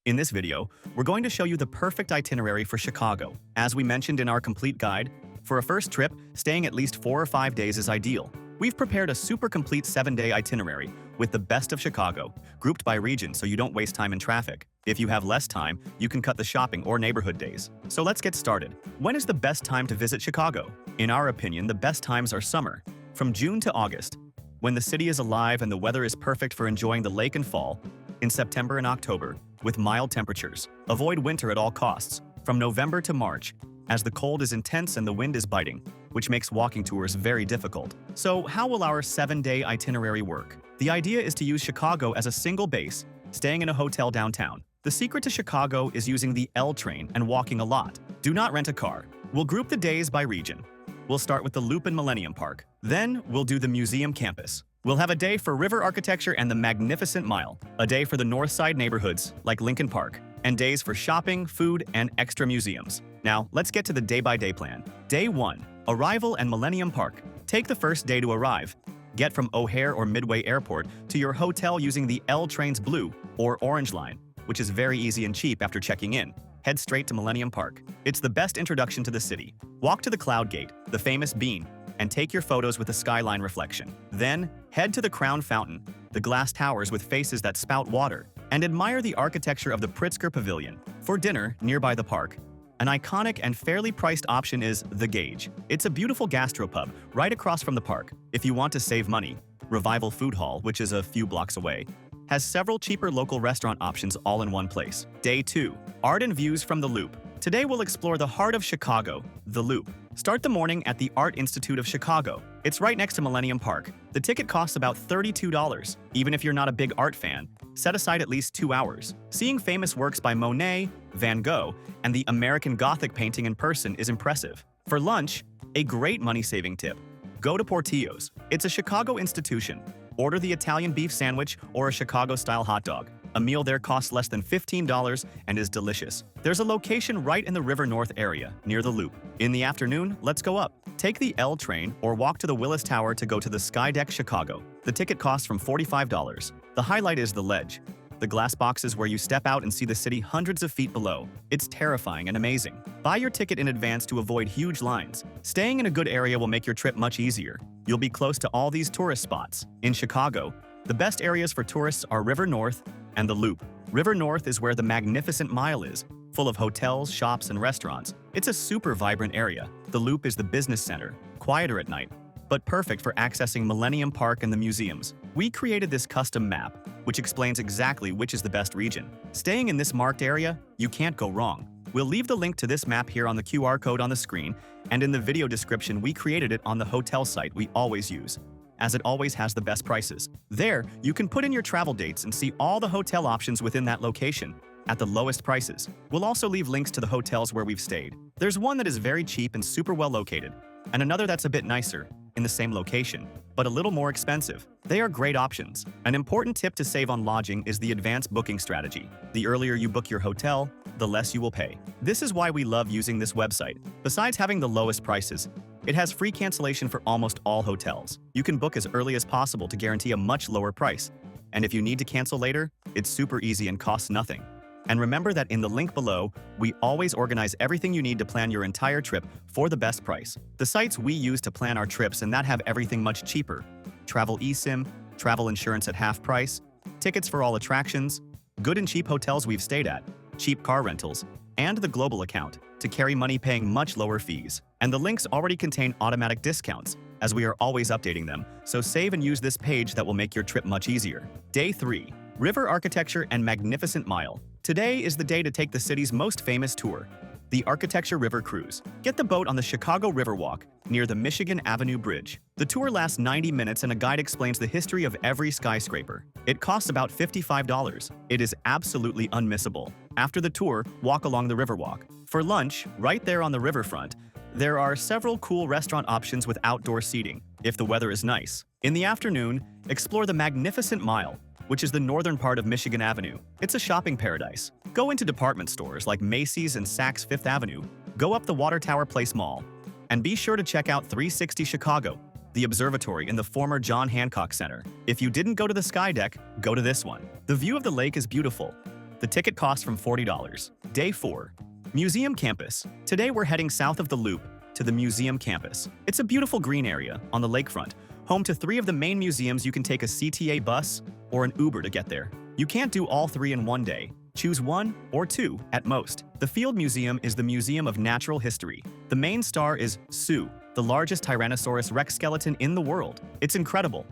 In this video, we're going to show you the perfect itinerary for Chicago. As we mentioned in our complete guide, for a first trip, staying at least 4 or 5 days is ideal. We've prepared a super complete 7-day itinerary with the best of Chicago, grouped by region so you don't waste time in traffic. If you have less time, you can cut the shopping or neighborhood days. So let's get started. When is the best time to visit Chicago? In our opinion, the best times are summer, from June to August, when the city is alive and the weather is perfect for enjoying the lake and fall. In September and October, with mild temperatures. Avoid winter at all costs, from November to March, as the cold is intense and the wind is biting, which makes walking tours very difficult. So how will our 7-day itinerary work? The idea is to use Chicago as a single base, staying in a hotel downtown. The secret to Chicago is using the L train and walking a lot. Do not rent a car. We'll group the days by region. We'll start with the Loop and Millennium Park. Then we'll do the museum campus. We'll have a day for river architecture and the Magnificent Mile, a day for the North Side neighborhoods like Lincoln Park, and days for shopping, food, and extra museums. Now, let's get to the day-by-day plan. Day 1. Arrival and Millennium Park. Take the first day to arrive. Get from O'Hare or Midway Airport to your hotel using the L train's blue or orange line, which is very easy and cheap after checking in. Head straight to Millennium Park. It's the best introduction to the city. Walk to the Cloud Gate, the famous bean, and take your photos with the skyline reflection. Then, head to the Crown Fountain, the glass towers with faces that spout water, and admire the architecture of the Pritzker Pavilion. For dinner, nearby the park, an iconic and fairly priced option is The Gauge. It's a beautiful gastropub right across from the park. If you want to save money, Revival Food Hall, which is a few blocks away, has several cheaper local restaurant options all in one place. Day 2. Art and Views from the Loop. Today we'll explore the heart of Chicago, the Loop. Start the morning at the Art Institute of Chicago. It's right next to Millennium Park. The ticket costs about $32. Even if you're not a big art fan, set aside at least 2 hours. Seeing famous works by Monet, Van Gogh, and the American Gothic painting in person is impressive. For lunch, a great money-saving tip. Go to Portillo's. It's a Chicago institution. Order the Italian beef sandwich or a Chicago-style hot dog. A meal there costs less than $15 and is delicious. There's a location right in the River North area, near the Loop. In the afternoon, let's go up. Take the L train or walk to the Willis Tower to go to the Skydeck Chicago. The ticket costs from $45. The highlight is the ledge, the glass boxes where you step out and see the city hundreds of feet below. It's terrifying and amazing. Buy your ticket in advance to avoid huge lines. Staying in a good area will make your trip much easier. You'll be close to all these tourist spots. In Chicago, the best areas for tourists are River North and the Loop. River North is where the Magnificent Mile is, full of hotels, shops, and restaurants. It's a super vibrant area. The Loop is the business center, quieter at night, but perfect for accessing Millennium Park and the museums. We created this custom map, which explains exactly which is the best region. Staying in this marked area, you can't go wrong. We'll leave the link to this map here on the QR code on the screen, and in the video description we created it on the hotel site we always use, as it always has the best prices. There, you can put in your travel dates and see all the hotel options within that location, at the lowest prices. We'll also leave links to the hotels where we've stayed. There's one that is very cheap and super well located, and another that's a bit nicer, in the same location, but a little more expensive. They are great options. An important tip to save on lodging is the advanced booking strategy. The earlier you book your hotel, the less you will pay. This is why we love using this website. Besides having the lowest prices, it has free cancellation for almost all hotels. You can book as early as possible to guarantee a much lower price. And if you need to cancel later, it's super easy and costs nothing. And remember that in the link below, we always organize everything you need to plan your entire trip for the best price. The sites we use to plan our trips and that have everything much cheaper. Travel eSIM, travel insurance at half price, tickets for all attractions, good and cheap hotels we've stayed at, cheap car rentals, and the global account to carry money paying much lower fees. And the links already contain automatic discounts, as we are always updating them, so save and use this page that will make your trip much easier. Day 3. River Architecture and Magnificent Mile. Today is the day to take the city's most famous tour, the Architecture River Cruise. Get the boat on the Chicago Riverwalk near the Michigan Avenue Bridge. The tour lasts 90 minutes and a guide explains the history of every skyscraper. It costs about $55. It is absolutely unmissable. After the tour, walk along the Riverwalk. For lunch, right there on the riverfront, there are several cool restaurant options with outdoor seating, if the weather is nice. In the afternoon, explore the Magnificent Mile, which is the northern part of Michigan Avenue. It's a shopping paradise. Go into department stores like Macy's and Saks Fifth Avenue. Go up the Water Tower Place Mall. And be sure to check out 360 Chicago, the observatory in the former John Hancock Center. If you didn't go to the Skydeck, go to this one. The view of the lake is beautiful. The ticket costs from $40. Day 4. Museum Campus. Today we're heading south of the Loop to the Museum Campus. It's a beautiful green area on the lakefront, home to 3 of the main museums. You can take a CTA bus or an Uber to get there. You can't do all 3 in one day. Choose 1 or 2 at most. The Field Museum is the Museum of Natural History. The main star is Sue, the largest Tyrannosaurus Rex skeleton in the world. It's incredible.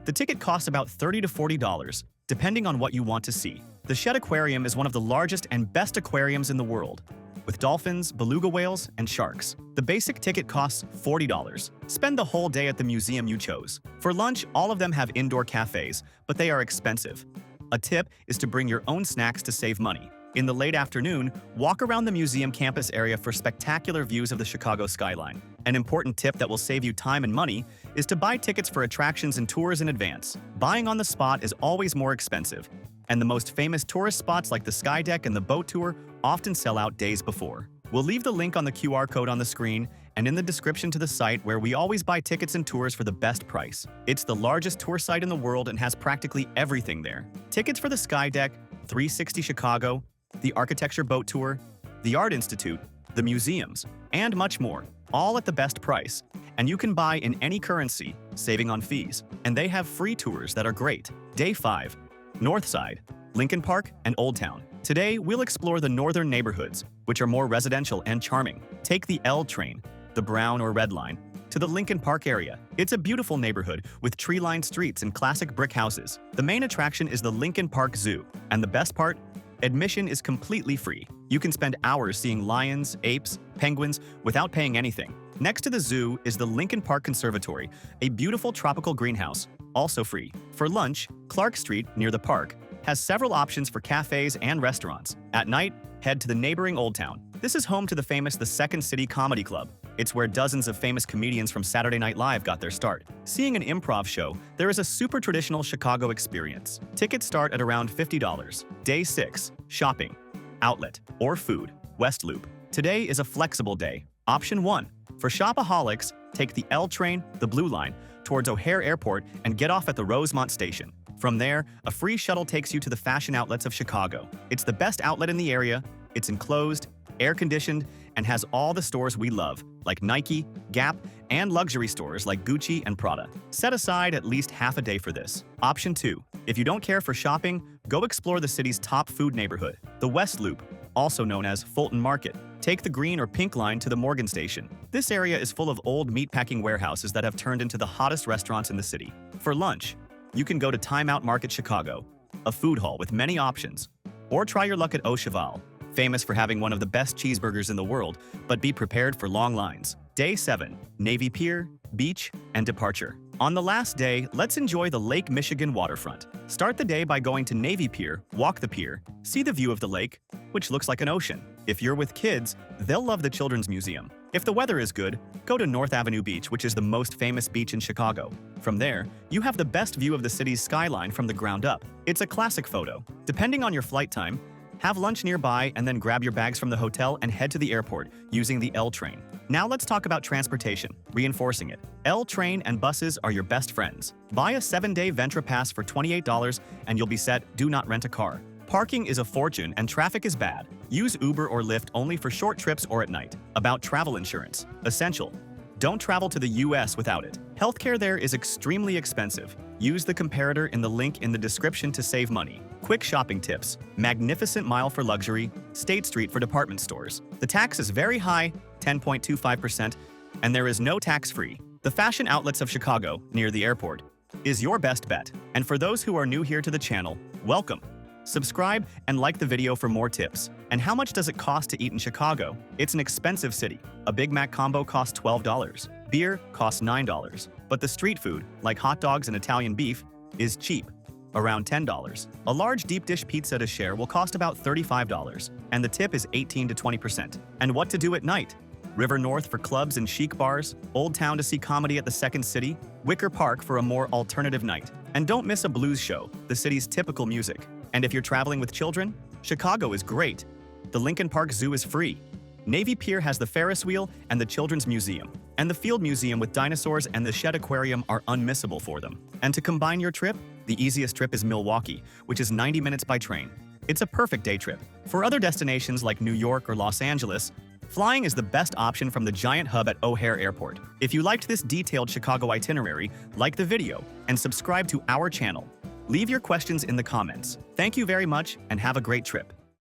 The ticket costs about $30 to $40, depending on what you want to see. The Shed Aquarium is one of the largest and best aquariums in the world, with dolphins, beluga whales, and sharks. The basic ticket costs $40. Spend the whole day at the museum you chose. For lunch, all of them have indoor cafes, but they are expensive. A tip is to bring your own snacks to save money. In the late afternoon, walk around the museum campus area for spectacular views of the Chicago skyline. An important tip that will save you time and money is to buy tickets for attractions and tours in advance. Buying on the spot is always more expensive, and the most famous tourist spots like the Sky Deck and the boat tour often sell out days before. We'll leave the link on the QR code on the screen and in the description to the site where we always buy tickets and tours for the best price. It's the largest tour site in the world and has practically everything there. Tickets for the Sky Deck, 360 Chicago, the Architecture Boat Tour, the Art Institute, the museums, and much more, all at the best price. And you can buy in any currency, saving on fees. And they have free tours that are great. Day 5. North Side, Lincoln Park, and Old Town. Today, we'll explore the northern neighborhoods, which are more residential and charming. Take the L train, the brown or red line, to the Lincoln Park area. It's a beautiful neighborhood with tree-lined streets and classic brick houses. The main attraction is the Lincoln Park Zoo, and the best part? Admission is completely free. You can spend hours seeing lions, apes, penguins without paying anything. Next to the zoo is the Lincoln Park Conservatory, a beautiful tropical greenhouse, also free. For lunch, Clark Street, near the park, has several options for cafes and restaurants. At night, head to the neighboring Old Town. This is home to the famous The Second City Comedy Club. It's where dozens of famous comedians from Saturday Night Live got their start. Seeing an improv show, there is a super traditional Chicago experience. Tickets start at around $50. Day 6. Shopping, outlet, or food. West Loop. Today is a flexible day. Option 1. For shopaholics, take the L train, the Blue Line, towards O'Hare Airport and get off at the Rosemont Station. From there, a free shuttle takes you to the fashion outlets of Chicago. It's the best outlet in the area, it's enclosed, air-conditioned, and has all the stores we love, like Nike, Gap, and luxury stores like Gucci and Prada. Set aside at least half a day for this. Option 2. If you don't care for shopping, go explore the city's top food neighborhood, the West Loop, also known as Fulton Market. Take the green or pink line to the Morgan Station. This area is full of old meatpacking warehouses that have turned into the hottest restaurants in the city. For lunch, you can go to Time Out Market Chicago, a food hall with many options. Or try your luck at Au Cheval, famous for having one of the best cheeseburgers in the world, but be prepared for long lines. Day 7. Navy Pier, Beach, and Departure. On the last day, let's enjoy the Lake Michigan waterfront. Start the day by going to Navy Pier, walk the pier, see the view of the lake, which looks like an ocean. If you're with kids, they'll love the Children's Museum. If the weather is good, go to North Avenue Beach, which is the most famous beach in Chicago. From there, you have the best view of the city's skyline from the ground up. It's a classic photo. Depending on your flight time, have lunch nearby and then grab your bags from the hotel and head to the airport using the L train. Now let's talk about transportation, reinforcing it. L train and buses are your best friends. Buy a 7-day Ventra Pass for $28 and you'll be set. Do not rent a car. Parking is a fortune and traffic is bad. Use Uber or Lyft only for short trips or at night. About travel insurance. Essential. Don't travel to the US without it. Healthcare there is extremely expensive. Use the comparator in the link in the description to save money. Quick shopping tips. Magnificent Mile for luxury, State Street for department stores. The tax is very high, 10.25%, and there is no tax-free. The fashion outlets of Chicago, near the airport, is your best bet. And for those who are new here to the channel, welcome. Subscribe and like the video for more tips. And how much does it cost to eat in Chicago? It's an expensive city. A Big Mac combo costs $12. Beer costs $9. But the street food, like hot dogs and Italian beef, is cheap, around $10. A large deep dish pizza to share will cost about $35, and the tip is 18 to 20%. And what to do at night? River North for clubs and chic bars, Old Town to see comedy at the Second City, Wicker Park for a more alternative night. And don't miss a blues show, the city's typical music. And if you're traveling with children, Chicago is great. The Lincoln Park Zoo is free. Navy Pier has the Ferris wheel and the Children's Museum. And the Field Museum with dinosaurs and the Shed Aquarium are unmissable for them. And to combine your trip, the easiest trip is Milwaukee, which is 90 minutes by train. It's a perfect day trip. For other destinations like New York or Los Angeles, flying is the best option from the giant hub at O'Hare Airport. If you liked this detailed Chicago itinerary, like the video and subscribe to our channel. Leave your questions in the comments. Thank you very much and have a great trip.